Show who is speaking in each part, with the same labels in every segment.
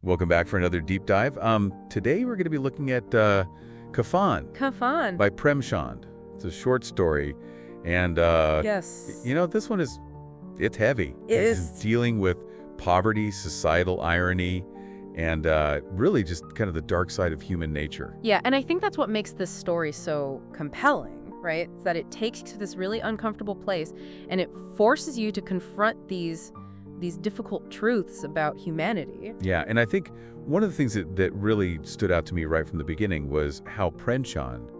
Speaker 1: Welcome back for another deep dive. Today we're going to be looking at Kafan
Speaker 2: Kafan.
Speaker 1: by Premchand. It's a short story, and
Speaker 2: Yes.
Speaker 1: this one it's heavy. It's dealing with poverty, societal irony, and really just kind of the dark side of human nature.
Speaker 2: Yeah, and I think that's what makes this story so compelling, right? It's that it takes you to this really uncomfortable place, and it forces you to confront these difficult truths about humanity.
Speaker 1: Yeah, and I think one of the things that really stood out to me right from the beginning was how Premchand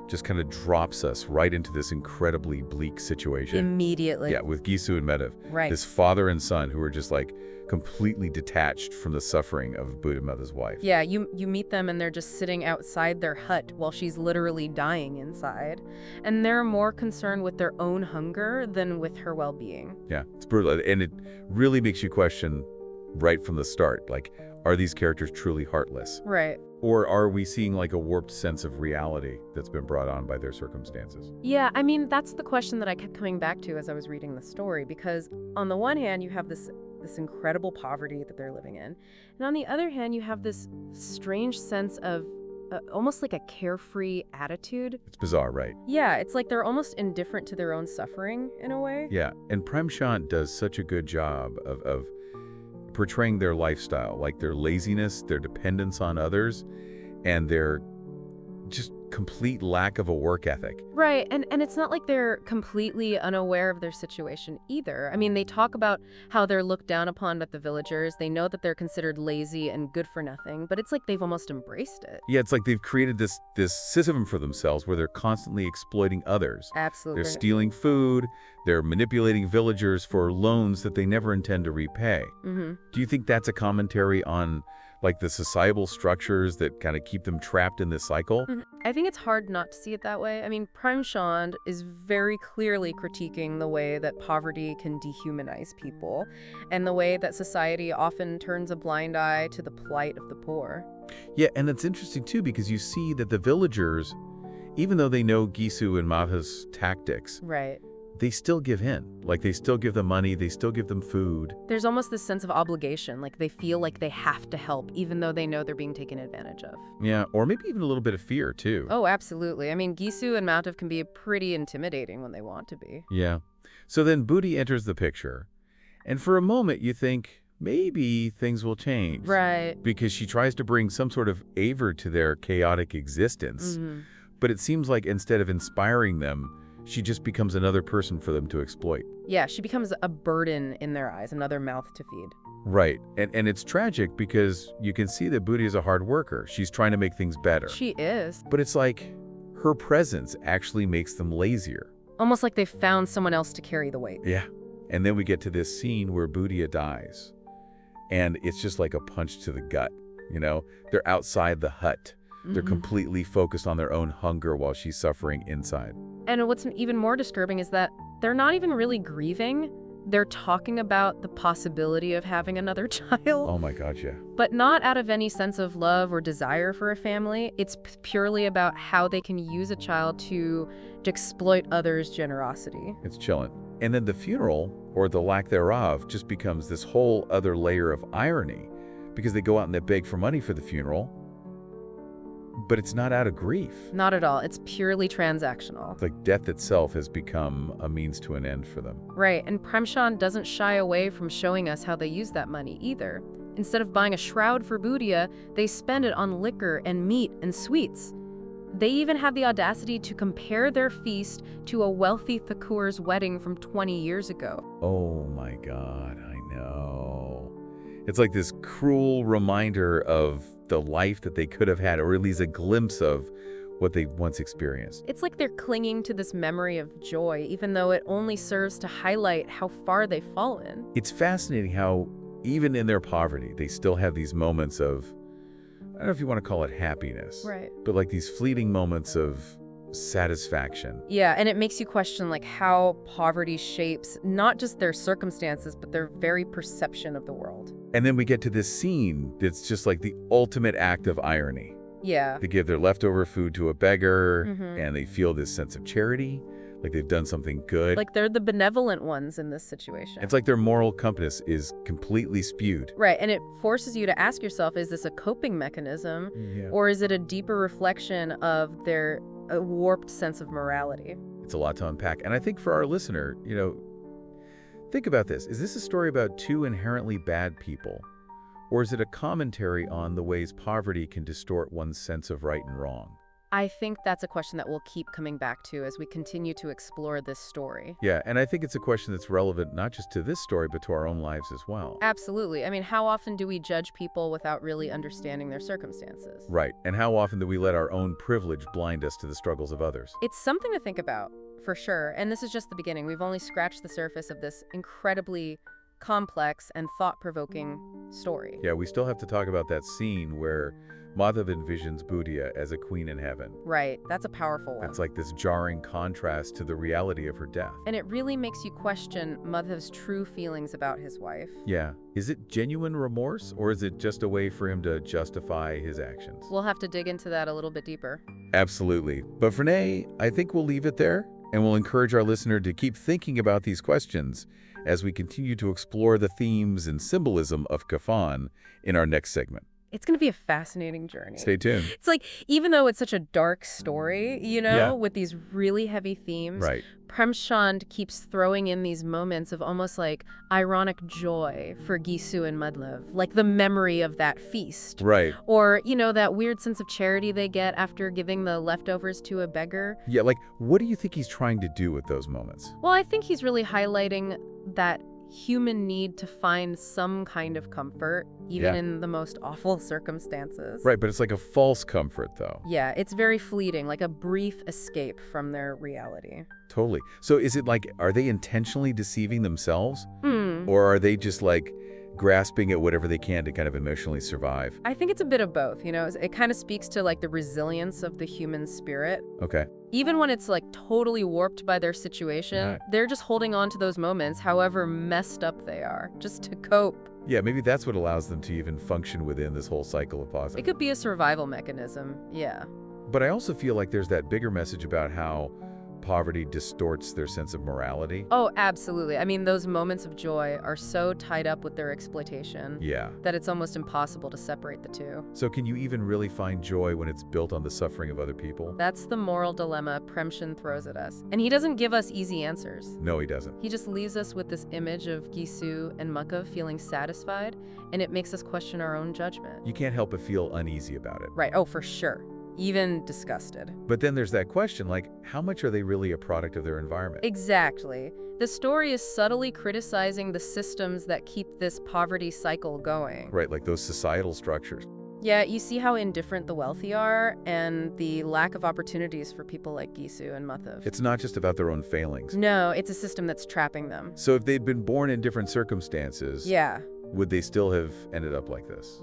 Speaker 1: just kind of drops us right into this incredibly bleak situation.
Speaker 2: Immediately.
Speaker 1: Yeah, with Ghisu and Madhav.
Speaker 2: Right.
Speaker 1: This father and son who are just like completely detached from the suffering of Buddha Mother's wife.
Speaker 2: Yeah, you meet them and they're just sitting outside their hut while she's literally dying inside. And they're more concerned with their own hunger than with her well-being.
Speaker 1: Yeah, it's brutal. And it really makes you question right from the start, like, are these characters truly heartless?
Speaker 2: Right.
Speaker 1: Or are we seeing like a warped sense of reality that's been brought on by their circumstances?
Speaker 2: Yeah, I mean, that's the question that I kept coming back to as I was reading the story, because on the one hand, you have this incredible poverty that they're living in. And on the other hand, you have this strange sense of almost like a carefree attitude.
Speaker 1: It's bizarre, right?
Speaker 2: Yeah, it's like they're almost indifferent to their own suffering in a way.
Speaker 1: Yeah, and Premchand does such a good job of portraying their lifestyle, like their laziness, their dependence on others, and their just complete lack of a work ethic.
Speaker 2: Right, and it's not like they're completely unaware of their situation either. I mean, they talk about how they're looked down upon by the villagers. They know that they're considered lazy and good for nothing, but it's like they've almost embraced it.
Speaker 1: Yeah, it's like they've created this system for themselves where they're constantly exploiting others.
Speaker 2: Absolutely.
Speaker 1: They're stealing food, they're manipulating villagers for loans that they never intend to repay.
Speaker 2: Mm-hmm.
Speaker 1: Do you think that's a commentary on like the societal structures that kind of keep them trapped in this cycle?
Speaker 2: I think it's hard not to see it that way. I mean, Premchand is very clearly critiquing the way that poverty can dehumanize people and the way that society often turns a blind eye to the plight of the poor.
Speaker 1: Yeah, and it's interesting too because you see that the villagers, even though they know Ghisu and Madhav's tactics,
Speaker 2: Right.
Speaker 1: they still give in. Like they still give them money, they still give them food.
Speaker 2: There's almost this sense of obligation, like they feel like they have to help even though they know they're being taken advantage of.
Speaker 1: Yeah, or maybe even a little bit of fear too.
Speaker 2: Oh, absolutely. I mean, Ghisu and Madhav can be pretty intimidating when they want to be.
Speaker 1: Yeah. So then Booty enters the picture, and for a moment you think maybe things will change.
Speaker 2: Right.
Speaker 1: Because she tries to bring some sort of aver to their chaotic existence.
Speaker 2: Mm-hmm.
Speaker 1: But it seems like instead of inspiring them, she just becomes another person for them to exploit.
Speaker 2: Yeah, she becomes a burden in their eyes, another mouth to feed.
Speaker 1: Right. And it's tragic because you can see that Booty is a hard worker. She's trying to make things better.
Speaker 2: She is.
Speaker 1: But it's like her presence actually makes them lazier.
Speaker 2: Almost like they've found someone else to carry the weight.
Speaker 1: Yeah. And then we get to this scene where Booty dies. And it's just like a punch to the gut. You know, they're outside the hut. They're completely focused on their own hunger while she's suffering inside.
Speaker 2: And what's even more disturbing is that they're not even really grieving. They're talking about the possibility of having another child.
Speaker 1: Oh my God, yeah.
Speaker 2: But not out of any sense of love or desire for a family. It's purely about how they can use a child to exploit others' generosity.
Speaker 1: It's chilling. And then the funeral, or the lack thereof, just becomes this whole other layer of irony because they go out and they beg for money for the funeral. But it's not out of grief.
Speaker 2: Not at all. It's purely transactional.
Speaker 1: It's like death itself has become a means to an end for them.
Speaker 2: Right, and Premchand doesn't shy away from showing us how they use that money either. Instead of buying a shroud for Bhutia, they spend it on liquor and meat and sweets. They even have the audacity to compare their feast to a wealthy Thakur's wedding from 20 years ago.
Speaker 1: Oh my God, I know. It's like this cruel reminder of the life that they could have had, or at least a glimpse of what they once experienced.
Speaker 2: It's like they're clinging to this memory of joy, even though it only serves to highlight how far they've fallen.
Speaker 1: It's fascinating how, even in their poverty, they still have these moments of, I don't know if you want to call it happiness,
Speaker 2: Right.
Speaker 1: but like these fleeting moments of satisfaction.
Speaker 2: Yeah, and it makes you question like how poverty shapes not just their circumstances, but their very perception of the world.
Speaker 1: And then we get to this scene that's just like the ultimate act of irony.
Speaker 2: Yeah.
Speaker 1: They give their leftover food to a beggar,
Speaker 2: Mhm.
Speaker 1: and they feel this sense of charity. Like they've done something good.
Speaker 2: Like they're the benevolent ones in this situation.
Speaker 1: It's like their moral compass is completely spewed.
Speaker 2: Right, and it forces you to ask yourself, is this a coping mechanism,
Speaker 1: Yeah.
Speaker 2: or is it a deeper reflection of their warped sense of morality?
Speaker 1: It's a lot to unpack. And I think for our listener, think about this. Is this a story about two inherently bad people? Or is it a commentary on the ways poverty can distort one's sense of right and wrong?
Speaker 2: I think that's a question that we'll keep coming back to as we continue to explore this story.
Speaker 1: Yeah, and I think it's a question that's relevant not just to this story, but to our own lives as well.
Speaker 2: Absolutely. I mean, how often do we judge people without really understanding their circumstances?
Speaker 1: Right, and how often do we let our own privilege blind us to the struggles of others?
Speaker 2: It's something to think about, for sure. And this is just the beginning. We've only scratched the surface of this incredibly complex and thought-provoking story.
Speaker 1: Yeah, we still have to talk about that scene where Madhav envisions Budya as a queen in heaven.
Speaker 2: Right, that's a powerful one.
Speaker 1: It's like this jarring contrast to the reality of her death.
Speaker 2: And it really makes you question Madhav's true feelings about his wife.
Speaker 1: Yeah. Is it genuine remorse, or is it just a way for him to justify his actions?
Speaker 2: We'll have to dig into that a little bit deeper.
Speaker 1: Absolutely. But for now, I think we'll leave it there, and we'll encourage our listener to keep thinking about these questions as we continue to explore the themes and symbolism of Kafan in our next segment.
Speaker 2: It's going to be a fascinating journey.
Speaker 1: Stay tuned.
Speaker 2: It's like, even though it's such a dark story,
Speaker 1: Yeah.
Speaker 2: with these really heavy themes,
Speaker 1: Right.
Speaker 2: Premchand keeps throwing in these moments of almost like ironic joy for Ghisu and Madhav, like the memory of that feast.
Speaker 1: Right.
Speaker 2: Or, that weird sense of charity they get after giving the leftovers to a beggar.
Speaker 1: Yeah, like, what do you think he's trying to do with those moments?
Speaker 2: Well, I think he's really highlighting that human need to find some kind of comfort, even
Speaker 1: Yeah.
Speaker 2: in the most awful circumstances.
Speaker 1: Right, but it's like a false comfort, though.
Speaker 2: Yeah, it's very fleeting, like a brief escape from their reality.
Speaker 1: Totally. So is it like, are they intentionally deceiving themselves?
Speaker 2: Hmm.
Speaker 1: Or are they just like grasping at whatever they can to kind of emotionally survive?
Speaker 2: I think it's a bit of both, It kind of speaks to like the resilience of the human spirit.
Speaker 1: Okay.
Speaker 2: Even when it's like totally warped by their situation,
Speaker 1: Right.
Speaker 2: they're just holding on to those moments, however messed up they are, just to cope.
Speaker 1: Yeah, maybe that's what allows them to even function within this whole cycle of
Speaker 2: It
Speaker 1: positive.
Speaker 2: could be a survival mechanism, yeah.
Speaker 1: But I also feel like there's that bigger message about how poverty distorts their sense of morality.
Speaker 2: Oh, absolutely. I mean, those moments of joy are so tied up with their exploitation
Speaker 1: Yeah.
Speaker 2: that it's almost impossible to separate the two.
Speaker 1: So can you even really find joy when it's built on the suffering of other people?
Speaker 2: That's the moral dilemma Premchand throws at us. And he doesn't give us easy answers.
Speaker 1: No, he doesn't.
Speaker 2: He just leaves us with this image of Ghisu and Madhav feeling satisfied, and it makes us question our own judgment.
Speaker 1: You can't help but feel uneasy about it.
Speaker 2: Right, oh, for sure. Even disgusted.
Speaker 1: But then there's that question, like, how much are they really a product of their environment?
Speaker 2: Exactly. The story is subtly criticizing the systems that keep this poverty cycle going.
Speaker 1: Right, like those societal structures.
Speaker 2: Yeah, you see how indifferent the wealthy are and the lack of opportunities for people like Ghisu and Madhav.
Speaker 1: It's not just about their own failings.
Speaker 2: No, it's a system that's trapping them.
Speaker 1: So if they'd been born in different circumstances,
Speaker 2: Yeah.
Speaker 1: would they still have ended up like this?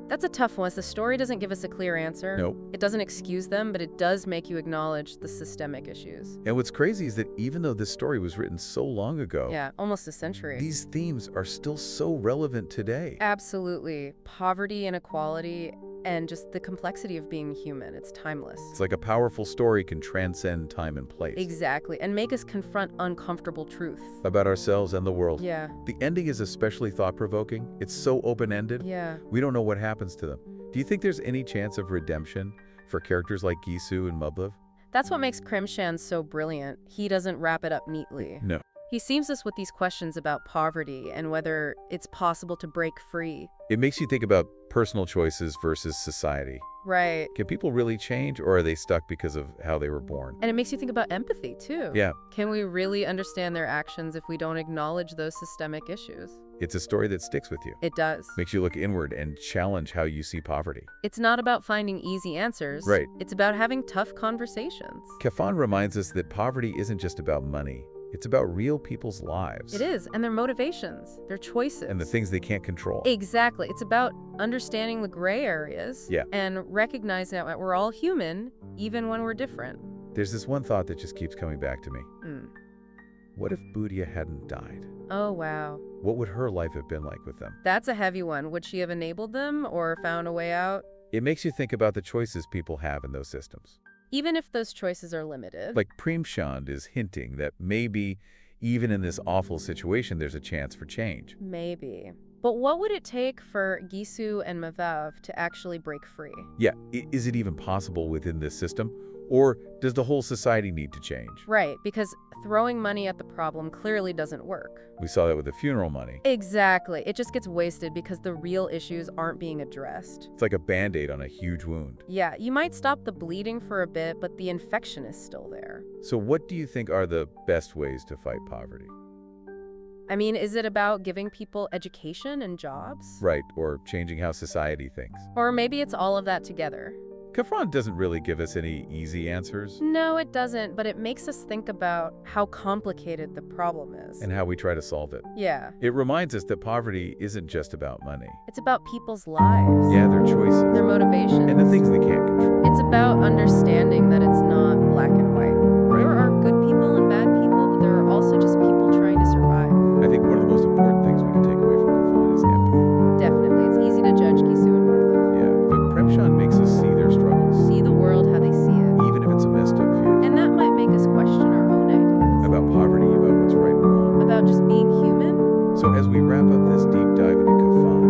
Speaker 2: That's a tough one. The story doesn't give us a clear answer.
Speaker 1: Nope.
Speaker 2: It doesn't excuse them, but it does make you acknowledge the systemic issues.
Speaker 1: And what's crazy is that even though this story was written so long ago,
Speaker 2: Yeah, almost a century.
Speaker 1: these themes are still so relevant today.
Speaker 2: Absolutely. Poverty, inequality, and just the complexity of being human. It's timeless.
Speaker 1: It's like a powerful story can transcend time and place.
Speaker 2: Exactly. And make us confront uncomfortable truth.
Speaker 1: About ourselves and the world.
Speaker 2: Yeah.
Speaker 1: The ending is especially thought-provoking. It's so open-ended.
Speaker 2: Yeah.
Speaker 1: We don't know what happens to them. Do you think there's any chance of redemption for characters like Ghisu and Madhav?
Speaker 2: That's what makes Premchand so brilliant. He doesn't wrap it up neatly.
Speaker 1: No.
Speaker 2: He seems us with these questions about poverty and whether it's possible to break free.
Speaker 1: It makes you think about personal choices versus society.
Speaker 2: Right.
Speaker 1: Can people really change, or are they stuck because of how they were born?
Speaker 2: And it makes you think about empathy, too.
Speaker 1: Yeah.
Speaker 2: Can we really understand their actions if we don't acknowledge those systemic issues?
Speaker 1: It's a story that sticks with you.
Speaker 2: It does.
Speaker 1: Makes you look inward and challenge how you see poverty.
Speaker 2: It's not about finding easy answers.
Speaker 1: Right.
Speaker 2: It's about having tough conversations.
Speaker 1: Kafan reminds us that poverty isn't just about money. It's about real people's lives.
Speaker 2: It is, and their motivations, their choices.
Speaker 1: And the things they can't control.
Speaker 2: Exactly. It's about understanding the gray areas.
Speaker 1: Yeah.
Speaker 2: And recognizing that we're all human, even when we're different.
Speaker 1: There's this one thought that just keeps coming back to me.
Speaker 2: Mm.
Speaker 1: What if Budya hadn't died?
Speaker 2: Oh, wow.
Speaker 1: What would her life have been like with them?
Speaker 2: That's a heavy one. Would she have enabled them or found a way out?
Speaker 1: It makes you think about the choices people have in those systems.
Speaker 2: even if those choices are limited.
Speaker 1: Like Premchand is hinting that maybe even in this awful situation, there's a chance for change.
Speaker 2: Maybe. But what would it take for Ghisu and Madhav to actually break free?
Speaker 1: Yeah, is it even possible within this system? Or does the whole society need to change?
Speaker 2: Right, because throwing money at the problem clearly doesn't work.
Speaker 1: We saw that with the funeral money.
Speaker 2: Exactly. It just gets wasted because the real issues aren't being addressed.
Speaker 1: It's like a Band-Aid on a huge wound.
Speaker 2: Yeah, you might stop the bleeding for a bit, but the infection is still there.
Speaker 1: So what do you think are the best ways to fight poverty?
Speaker 2: I mean, is it about giving people education and jobs?
Speaker 1: Right, or changing how society thinks.
Speaker 2: Or maybe it's all of that together.
Speaker 1: Kafan doesn't really give us any easy answers.
Speaker 2: No, it doesn't, but it makes us think about how complicated the problem is.
Speaker 1: And how we try to solve it.
Speaker 2: Yeah,
Speaker 1: It reminds us that poverty isn't just about money.
Speaker 2: it's about people's lives.
Speaker 1: Yeah, their choices.
Speaker 2: Their motivations.
Speaker 1: And the things they can't control.
Speaker 2: It's about understanding that it's not black and white. There are good people and bad people, but there are also just people trying to survive.
Speaker 1: I think one of the most important things we can take away from Kafan is empathy.
Speaker 2: Definitely, it's easy to judge Ghisu and Madhav.
Speaker 1: Yeah, but Premchand makes us see their struggles,
Speaker 2: See the world how they see it.
Speaker 1: even if it's a messed up view.
Speaker 2: And that might make us question our own ideas.
Speaker 1: About poverty, about what's right and wrong.
Speaker 2: About just being human.
Speaker 1: So as we wrap up this deep dive into Kafan,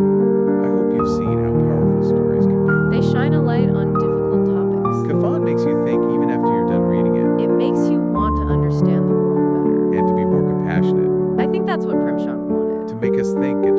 Speaker 1: I hope you've seen how powerful stories can be.
Speaker 2: They shine a light on difficult topics.
Speaker 1: Kafan makes you think even after you're done reading it,
Speaker 2: It makes you want to understand the world better.
Speaker 1: and to be more compassionate,
Speaker 2: I think that's what Premchand wanted.
Speaker 1: to make us think and